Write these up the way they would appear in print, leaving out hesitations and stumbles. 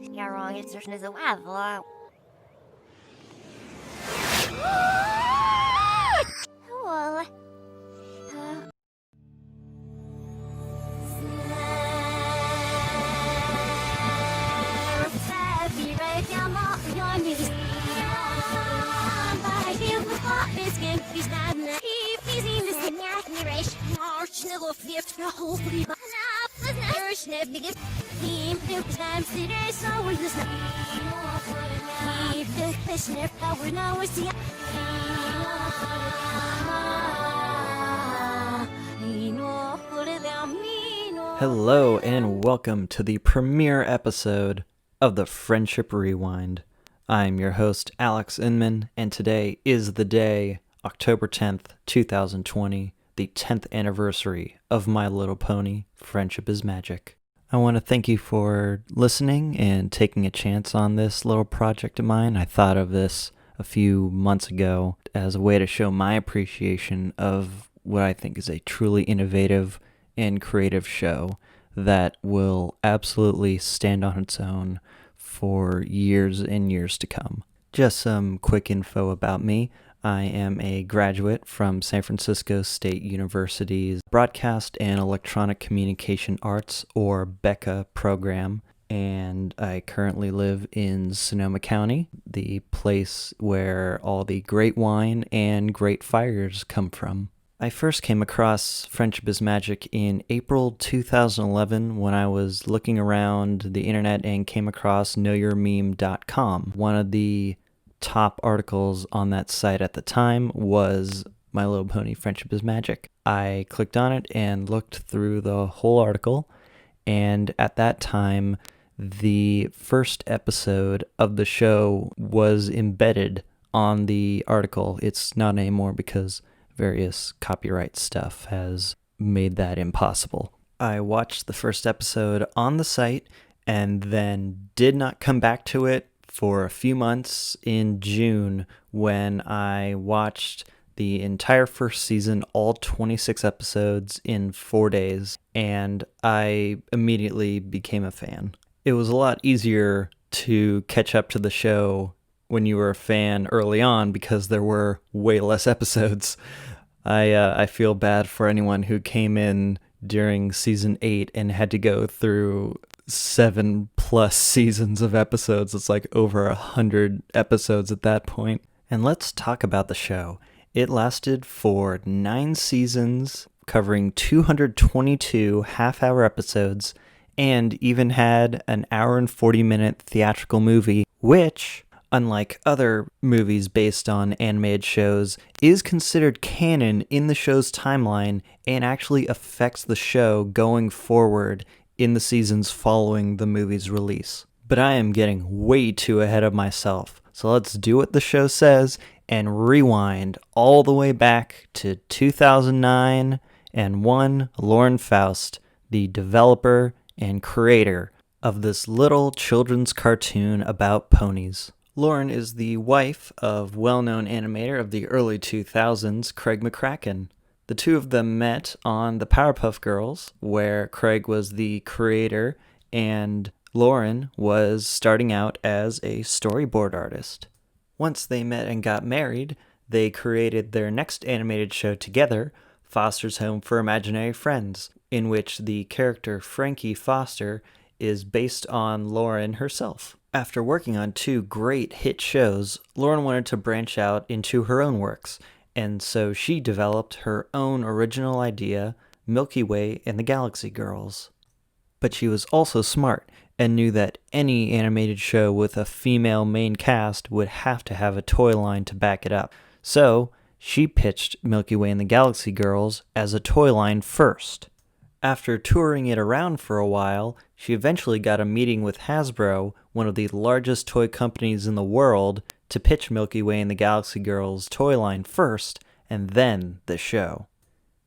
You're wrong, it's just as a level. Well, Hello and welcome to the premiere episode of the Friendship Rewind. I'm your host, Alex Inman, and today is the day, October 10th, 2020, the 10th anniversary of My Little Pony, Friendship is Magic. I want to thank you for listening and taking a chance on this little project of mine. I thought of this a few months ago as a way to show my appreciation of what I think is a truly innovative and creative show that will absolutely stand on its own for years and years to come. Just some quick info about me. I am a graduate from San Francisco State University's Broadcast and Electronic Communication Arts, or BECA program, and I currently live in Sonoma County, the place where all the great wine and great fires come from. I first came across Friendship is Magic in April 2011 when I was looking around the internet and came across knowyourmeme.com. One of the top articles on that site at the time was My Little Pony Friendship is Magic. I clicked on it and looked through the whole article, and at that time, the first episode of the show was embedded on the article. It's not anymore because various copyright stuff has made that impossible. I watched the first episode on the site and then did not come back to it for a few months in June when I watched the entire first season, all 26 episodes in 4 days, and I immediately became a fan. It was a lot easier to catch up to the show when you were a fan early on because there were way less episodes. I feel bad for anyone who came in during season 8 and had to go through 7+ seasons of episodes. It's like over 100 episodes at that point. And let's talk about the show. It lasted for 9 seasons, covering 222 half-hour episodes, and even had an hour and 40-minute theatrical movie, which, unlike other movies based on animated shows, is considered canon in the show's timeline and actually affects the show going forward in the seasons following the movie's release. But I am getting way too ahead of myself, so let's do what the show says and rewind all the way back to 2009 and one Lauren Faust, the developer and creator of this little children's cartoon about ponies. Lauren is the wife of well-known animator of the early 2000s, Craig McCracken. The two of them met on the Powerpuff Girls, where Craig was the creator and Lauren was starting out as a storyboard artist. Once they met and got married, they created their next animated show together, Foster's Home for Imaginary Friends, in which the character Frankie Foster is based on Lauren herself. After working on 2 great hit shows, Lauren wanted to branch out into her own works, and so she developed her own original idea, Milky Way and the Galaxy Girls. But she was also smart and knew that any animated show with a female main cast would have to have a toy line to back it up. So she pitched Milky Way and the Galaxy Girls as a toy line first. After touring it around for a while, she eventually got a meeting with Hasbro, one of the largest toy companies in the world, to pitch Milky Way and the Galaxy Girls toy line first, and then the show.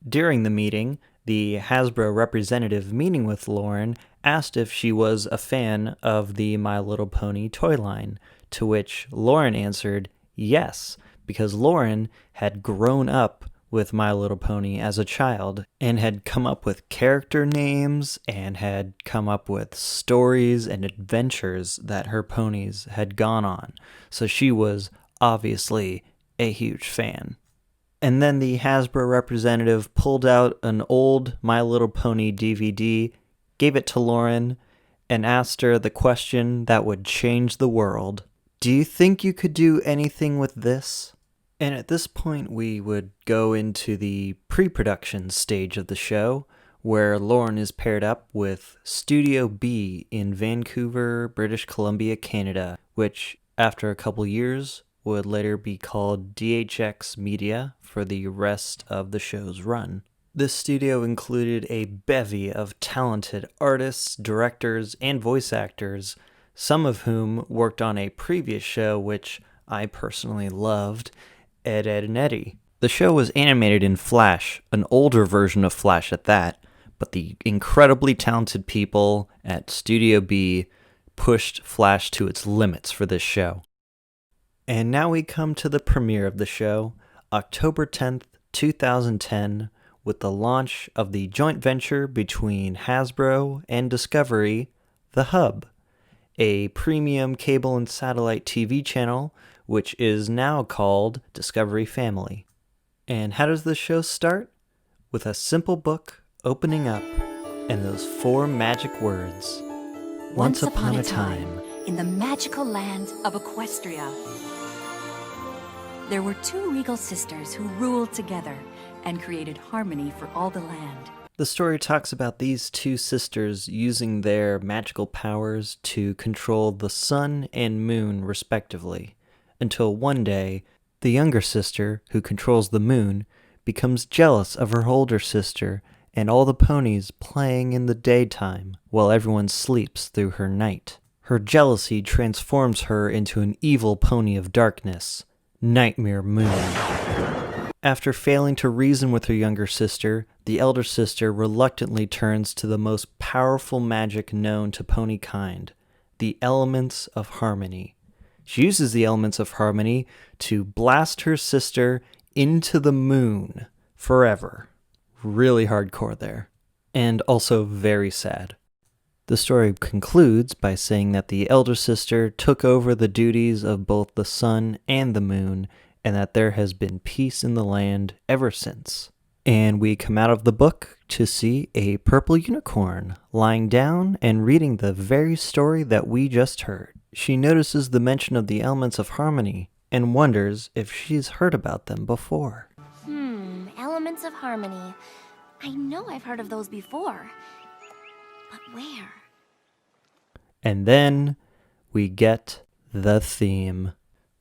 During the meeting, the Hasbro representative meeting with Lauren asked if she was a fan of the My Little Pony toy line, to which Lauren answered yes, because Lauren had grown up with My Little Pony as a child and had come up with character names and had come up with stories and adventures that her ponies had gone on. So she was obviously a huge fan. And then the Hasbro representative pulled out an old My Little Pony DVD, gave it to Lauren, and asked her the question that would change the world. Do you think you could do anything with this? And at this point, we would go into the pre-production stage of the show, where Lauren is paired up with Studio B in Vancouver, British Columbia, Canada, which, after a couple years, would later be called DHX Media for the rest of the show's run. This studio included a bevy of talented artists, directors, and voice actors, some of whom worked on a previous show which I personally loved, Ed, Edd n Eddy. The show was animated in Flash, an older version of Flash at that, but the incredibly talented people at Studio B pushed Flash to its limits for this show. And now we come to the premiere of the show, October 10th, 2010, with the launch of the joint venture between Hasbro and Discovery, The Hub, a premium cable and satellite TV channel which is now called Discovery Family. And how does the show start? With a simple book opening up and those 4 magic words. Once upon a time, in the magical land of Equestria, there were 2 regal sisters who ruled together and created harmony for all the land. The story talks about these 2 sisters using their magical powers to control the sun and moon respectively, until one day, the younger sister, who controls the moon, becomes jealous of her older sister and all the ponies playing in the daytime while everyone sleeps through her night. Her jealousy transforms her into an evil pony of darkness, Nightmare Moon. After failing to reason with her younger sister, the elder sister reluctantly turns to the most powerful magic known to pony kind, the elements of harmony. She uses the elements of harmony to blast her sister into the moon forever. Really hardcore there. And also very sad. The story concludes by saying that the elder sister took over the duties of both the sun and the moon, and that there has been peace in the land ever since. And we come out of the book to see a purple unicorn lying down and reading the very story that we just heard. She notices the mention of the elements of harmony and wonders if she's heard about them before. Elements of harmony. I know I've heard of those before. But where? And then we get the theme.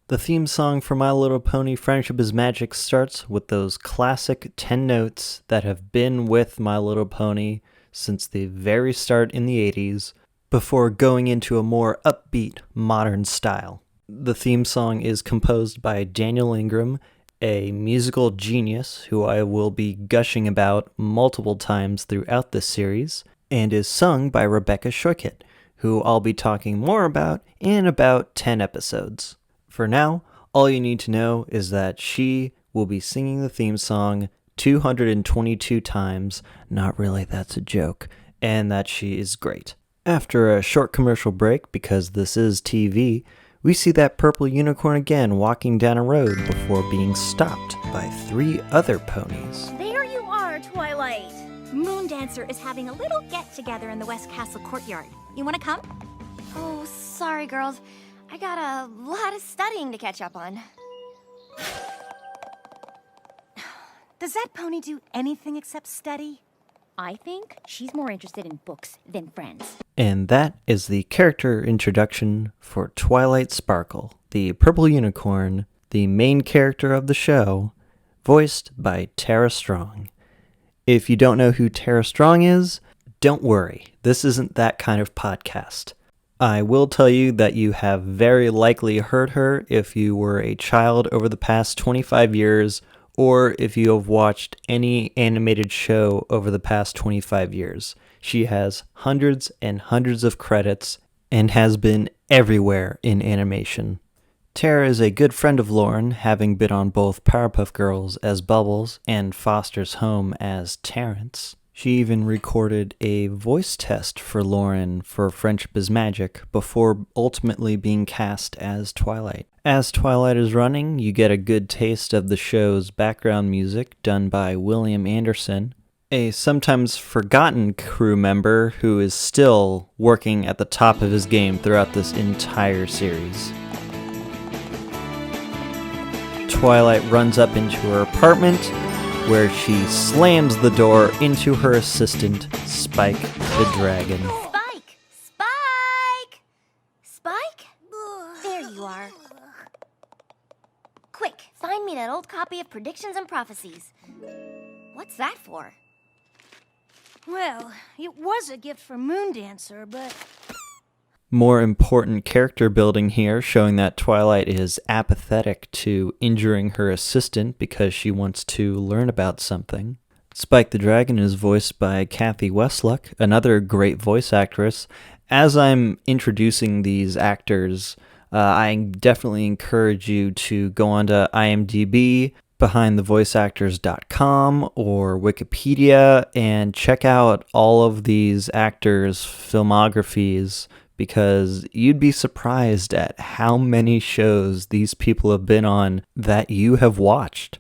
The theme song for My Little Pony Friendship is Magic starts with those classic 10 notes that have been with My Little Pony since the very start in the 80s, before going into a more upbeat, modern style. The theme song is composed by Daniel Ingram, a musical genius who I will be gushing about multiple times throughout this series, and is sung by Rebecca Shoikett, who I'll be talking more about in about 10 episodes. For now, all you need to know is that she will be singing the theme song 222 times, not really, that's a joke, and that she is great. After a short commercial break, because this is TV, we see that purple unicorn again walking down a road before being stopped by 3 other ponies. There you are, Twilight. Moondancer is having a little get-together in the West Castle courtyard. You want to come? Oh, sorry, girls. I got a lot of studying to catch up on. Does that pony do anything except study? I think she's more interested in books than friends. And that is the character introduction for Twilight Sparkle, the purple unicorn, the main character of the show, voiced by Tara Strong. If you don't know who Tara Strong is, don't worry, this isn't that kind of podcast. I will tell you that you have very likely heard her if you were a child over the past 25 years, or if you have watched any animated show over the past 25 years. She has hundreds and hundreds of credits and has been everywhere in animation. Tara is a good friend of Lauren, having been on both Powerpuff Girls as Bubbles and Foster's Home as Terrence. She even recorded a voice test for Lauren for Friendship is Magic before ultimately being cast as Twilight. As Twilight is running, you get a good taste of the show's background music done by William Anderson, a sometimes forgotten crew member who is still working at the top of his game throughout this entire series. Twilight runs up into her apartment, where she slams the door into her assistant, Spike the Dragon. Spike! Spike! Spike? There you are. Quick, find me that old copy of Predictions and Prophecies. What's that for? Well, it was a gift for Moondancer, but... More important character building here, showing that Twilight is apathetic to injuring her assistant because she wants to learn about something. Spike the Dragon is voiced by Kathy Westluck, another great voice actress. As I'm introducing these actors, I definitely encourage you to go onto IMDb, BehindTheVoiceActors.com, or Wikipedia, and check out all of these actors' filmographies, because you'd be surprised at how many shows these people have been on that you have watched.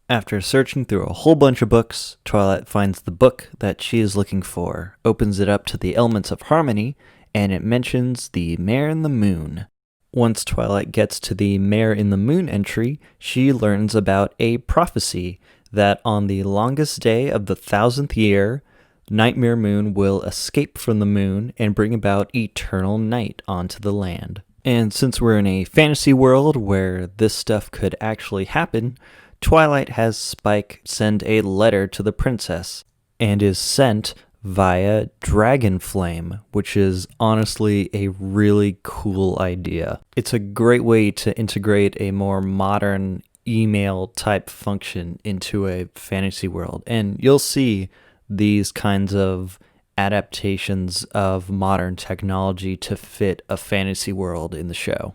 After searching through a whole bunch of books, Twilight finds the book that she is looking for, opens it up to the Elements of Harmony, and it mentions the Mare in the Moon. Once Twilight gets to the Mare in the Moon entry, she learns about a prophecy that on the longest day of the 1000th year, Nightmare Moon will escape from the moon and bring about eternal night onto the land. And since we're in a fantasy world where this stuff could actually happen, Twilight has Spike send a letter to the princess, and is sent via Dragon Flame, which is honestly a really cool idea. It's a great way to integrate a more modern email type function into a fantasy world, and you'll see these kinds of adaptations of modern technology to fit a fantasy world in the show.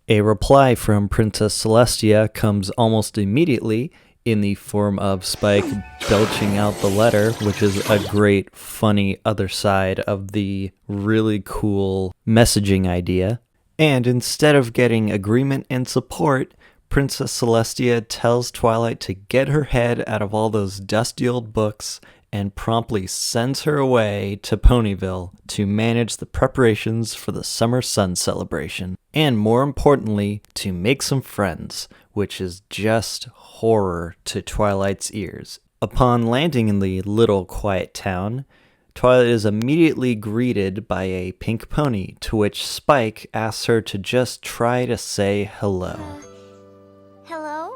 A reply from Princess Celestia comes almost immediately in the form of Spike belching out the letter, which is a great, funny other side of the really cool messaging idea. And instead of getting agreement and support, Princess Celestia tells Twilight to get her head out of all those dusty old books and promptly sends her away to Ponyville to manage the preparations for the Summer Sun celebration. And more importantly, to make some friends, which is just horror to Twilight's ears. Upon landing in the little quiet town, Twilight is immediately greeted by a pink pony, to which Spike asks her to just try to say hello. Hello?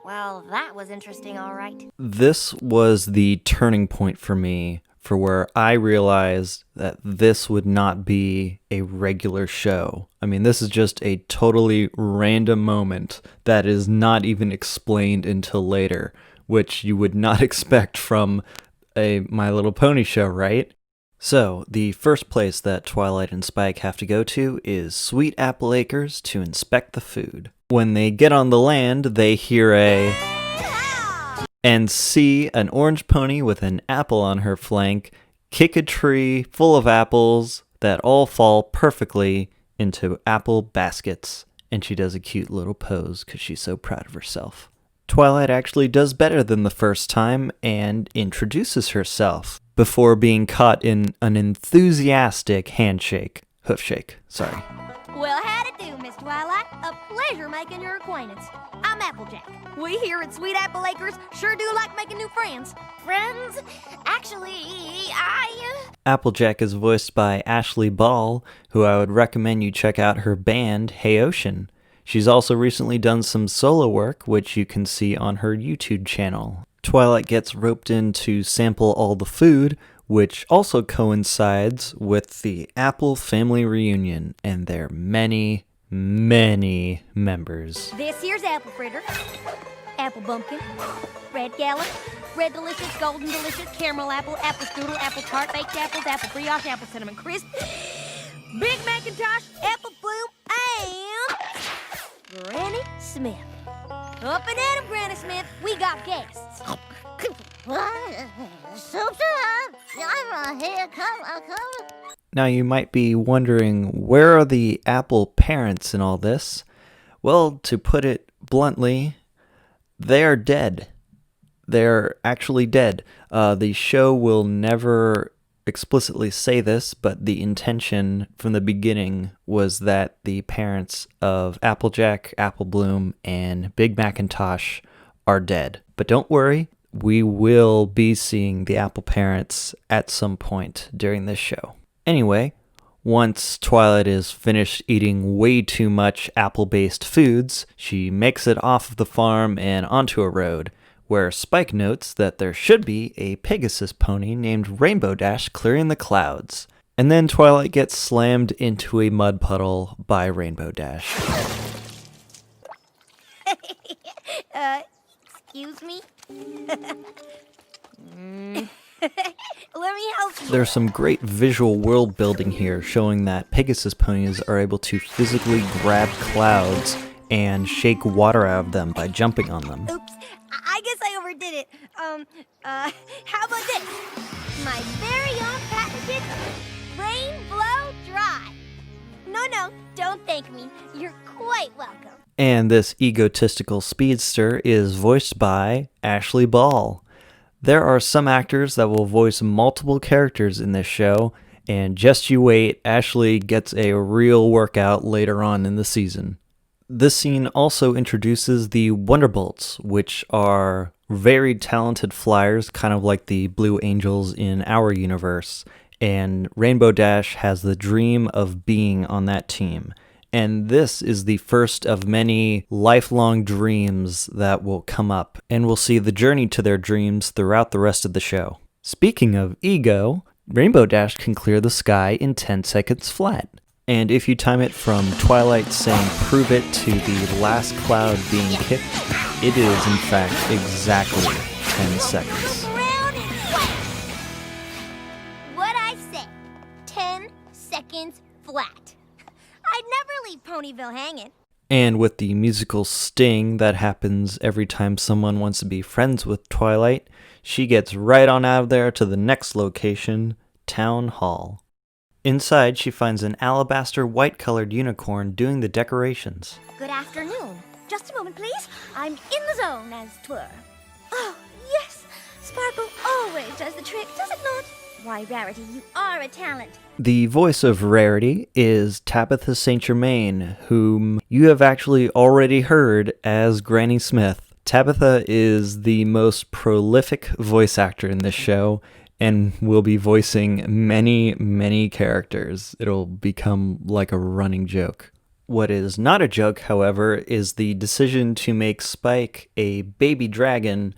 Well, that was interesting, all right. This was the turning point for me, for where I realized that this would not be a regular show. I mean, this is just a totally random moment that is not even explained until later, which you would not expect from a My Little Pony show, right? So, the first place that Twilight and Spike have to go to is Sweet Apple Acres to inspect the food. When they get on the land, they hear and see an orange pony with an apple on her flank kick a tree full of apples that all fall perfectly into apple baskets. And she does a cute little pose because she's so proud of herself. Twilight actually does better than the first time and introduces herself before being caught in an enthusiastic hoofshake, sorry. Well, how'd it do, Miss Twilight? A pleasure making your acquaintance. I'm Applejack. We here at Sweet Apple Acres sure do like making new friends. Friends? Actually, Applejack is voiced by Ashley Ball, who I would recommend you check out her band, Hey Ocean. She's also recently done some solo work, which you can see on her YouTube channel. Twilight gets roped in to sample all the food, which also coincides with the Apple family reunion and their many, many members. This here's apple fritter, apple bumpkin, red gallop, red delicious, golden delicious, caramel apple, apple strudel, apple tart, baked apples, apple brioche, apple cinnamon crisp, Big Macintosh, Apple Bloom, and Granny Smith. Up and at 'em, Granny Smith. We got guests. Soup's up. I'm here. Come. Now you might be wondering, where are the Apple parents in all this? Well, to put it bluntly, they are dead. They're actually dead. The show will never explicitly say this, but the intention from the beginning was that the parents of Applejack, Apple Bloom, and Big Macintosh are dead. But don't worry, we will be seeing the Apple parents at some point during this show. Anyway, once Twilight is finished eating way too much apple-based foods, she makes it off of the farm and onto a road, where Spike notes that there should be a Pegasus pony named Rainbow Dash clearing the clouds. And then Twilight gets slammed into a mud puddle by Rainbow Dash. Excuse me? Let me help you. There's some great visual world building here, showing that Pegasus ponies are able to physically grab clouds and shake water out of them by jumping on them. Oops, I guess I overdid it. How about this? My very own patented Rain Blow Dry. No, don't thank me. You're quite welcome. And this egotistical speedster is voiced by Ashley Ball. There are some actors that will voice multiple characters in this show, and just you wait, Ashley gets a real workout later on in the season. This scene also introduces the Wonderbolts, which are very talented flyers, kind of like the Blue Angels in our universe, and Rainbow Dash has the dream of being on that team. And this is the first of many lifelong dreams that will come up, and we'll see the journey to their dreams throughout the rest of the show. Speaking of ego, Rainbow Dash can clear the sky in 10 seconds flat. And if you time it from Twilight saying prove it to the last cloud being kicked, it is in fact exactly 10 seconds. Round and flat. What'd I say? 10 seconds flat. I'd never leave Ponyville hanging. And with the musical sting that happens every time someone wants to be friends with Twilight, she gets right on out of there to the next location, Town Hall. Inside, she finds an alabaster white-colored unicorn doing the decorations. Good afternoon. Just a moment, please. I'm in the zone, as 'twere. Oh, yes. Sparkle always does the trick, does it not? Why, Rarity, you are a talent. The voice of Rarity is Tabitha St. Germain, whom you have actually already heard as Granny Smith. Tabitha is the most prolific voice actor in this show, and will be voicing many characters. It'll become like a running joke. What is not a joke, however, is the decision to make Spike a baby dragon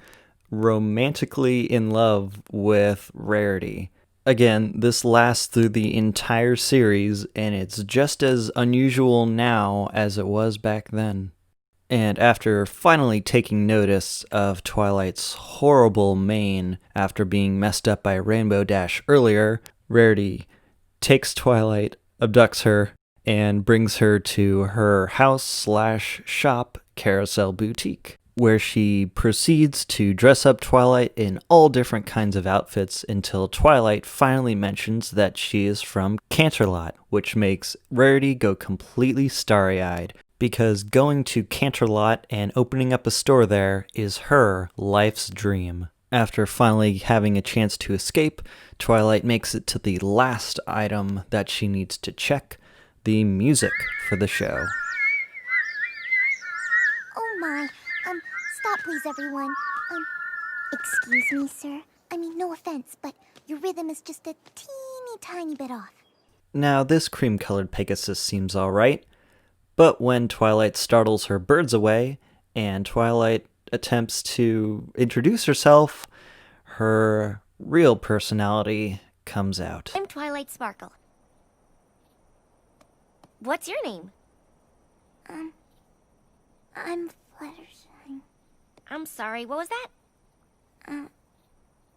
romantically in love with Rarity. Again, this lasts through the entire series, and it's just as unusual now as it was back then. And after finally taking notice of Twilight's horrible mane after being messed up by Rainbow Dash earlier, Rarity takes Twilight, abducts her, and brings her to her house/shop Carousel Boutique, where she proceeds to dress up Twilight in all different kinds of outfits until Twilight finally mentions that she is from Canterlot, which makes Rarity go completely starry-eyed, because going to Canterlot and opening up a store there is her life's dream. After finally having a chance to escape, Twilight makes it to the last item that she needs to check, the music for the show. Oh my. Stop please, everyone. Excuse me, sir. I mean, no offense, but your rhythm is just a teeny tiny bit off. Now, this cream-colored Pegasus seems alright, but when Twilight startles her birds away, and Twilight attempts to introduce herself, her real personality comes out. I'm Twilight Sparkle. What's your name? I'm Fluttershy. I'm sorry, what was that?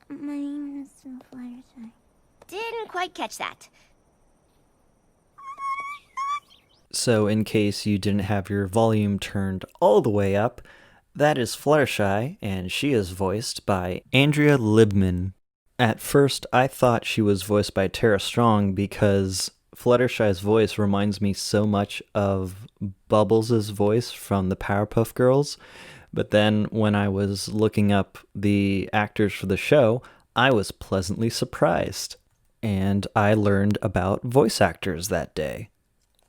My name is Fluttershy. Didn't quite catch that. So in case you didn't have your volume turned all the way up, that is Fluttershy, and she is voiced by Andrea Libman. At first, I thought she was voiced by Tara Strong because Fluttershy's voice reminds me so much of Bubbles' voice from the Powerpuff Girls. But then when I was looking up the actors for the show, I was pleasantly surprised. And I learned about voice actors that day.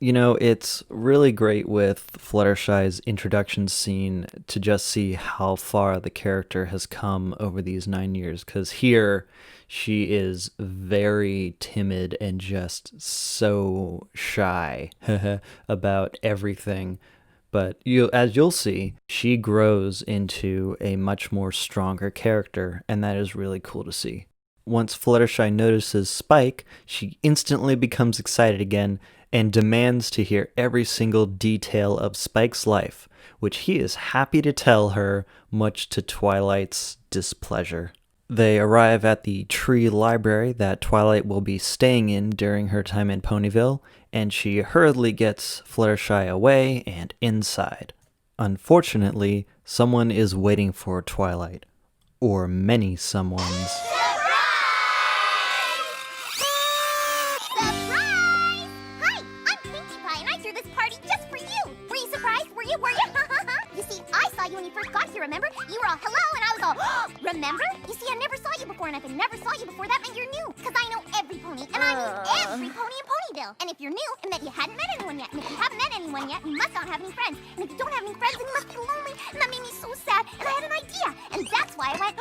You know, it's really great with Fluttershy's introduction scene to just see how far the character has come over these 9 years, because here she is very timid and just so shy about everything. But as you'll see, she grows into a much more stronger character, and that is really cool to see. Once Fluttershy notices Spike, she instantly becomes excited again and demands to hear every single detail of Spike's life, which he is happy to tell her, much to Twilight's displeasure. They arrive at the tree library that Twilight will be staying in during her time in Ponyville, and she hurriedly gets Fluttershy away and inside. Unfortunately, someone is waiting for Twilight, or many someones. Remember? You were all hello, and I was all, remember? You see, I never saw you before, and if I never saw you before, that meant you're new. Because I know every pony, and I mean every pony in Ponyville. And if you're new, it meant you hadn't met anyone yet. And if you haven't met anyone yet, you must not have any friends. And if you don't have any friends, then you must be lonely. And that made me so sad, and I had an idea. And that's why I went,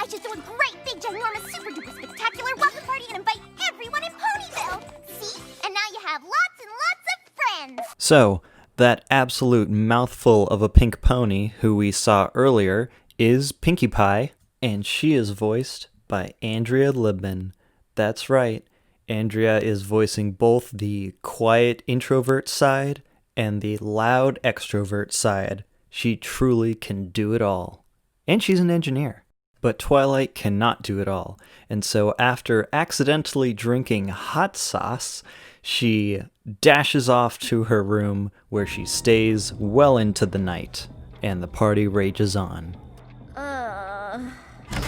I should throw a great, big, ginormous, super-duper spectacular welcome party and invite everyone in Ponyville. See? And now you have lots and lots of friends. So, that absolute mouthful of a pink pony who we saw earlier is Pinkie Pie, and she is voiced by Andrea Libman. That's right, Andrea is voicing both the quiet introvert side and the loud extrovert side. She truly can do it all. And she's an engineer. But Twilight cannot do it all, and so after accidentally drinking hot sauce, she dashes off to her room where she stays well into the night, and the party rages on.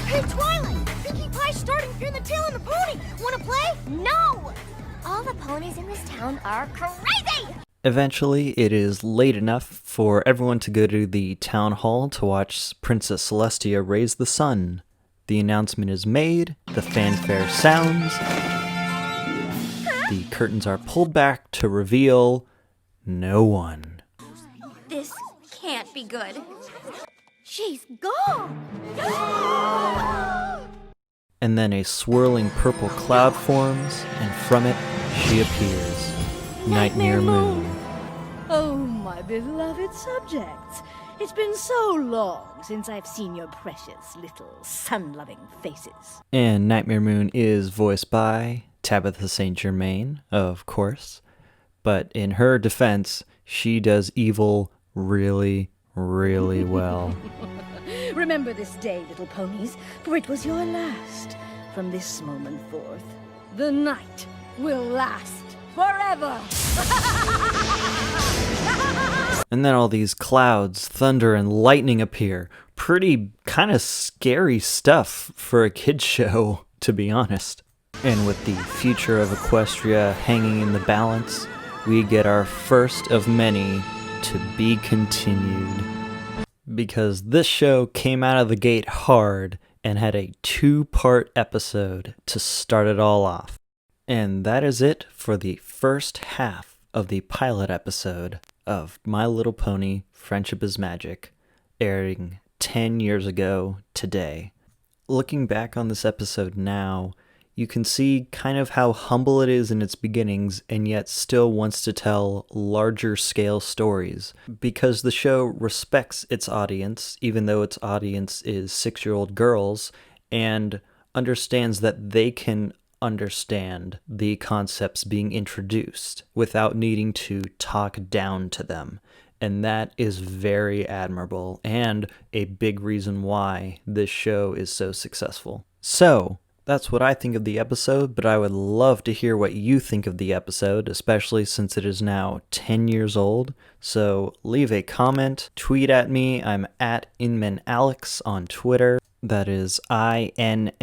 Hey, Twilight! Pinkie Pie's starting Pin the Tail on the Pony! Wanna play? No! All the ponies in this town are crazy! Eventually, it is late enough for everyone to go to the town hall to watch Princess Celestia raise the sun. The announcement is made, the fanfare sounds, the curtains are pulled back to reveal no one. This can't be good. She's gone! And then a swirling purple cloud forms, and from it she appears. Nightmare Moon. Oh, my beloved subjects. It's been so long since I've seen your precious little sun-loving faces. And Nightmare Moon is voiced by Tabitha St. Germain, of course. But in her defense, she does evil really, really well. Remember this day, little ponies, for it was your last. From this moment forth, the night will last forever. And then all these clouds, thunder, and lightning appear. Pretty kind of scary stuff for a kid's show, to be honest. And with the future of Equestria hanging in the balance, we get our first of many to be continued. Because this show came out of the gate hard and had a 2-part episode to start it all off. And that is it for the first half of the pilot episode of My Little Pony: Friendship is Magic, airing 10 years ago today. Looking back on this episode now, you can see kind of how humble it is in its beginnings and yet still wants to tell larger scale stories, because the show respects its audience, even though its audience is 6-year-old girls, and understands that they can understand the concepts being introduced without needing to talk down to them. And that is very admirable and a big reason why this show is so successful. So, That's what I think of the episode, but I would love to hear what you think of the episode, especially since it is now 10 years old. So leave a comment, tweet at me. I'm at InmanAlex on Twitter. That is INMANALEX.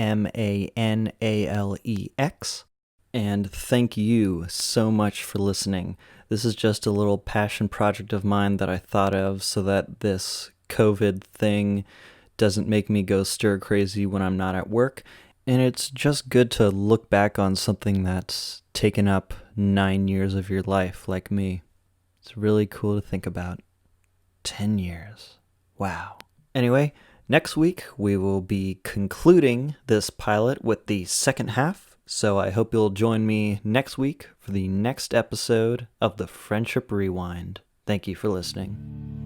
And thank you so much for listening. This is just a little passion project of mine that I thought of so that this COVID thing doesn't make me go stir crazy when I'm not at work. And it's just good to look back on something that's taken up 9 years of your life, like me. It's really cool to think about. 10 years. Wow. Anyway, next week we will be concluding this pilot with the second half, so I hope you'll join me next week for the next episode of the Friendship Rewind. Thank you for listening.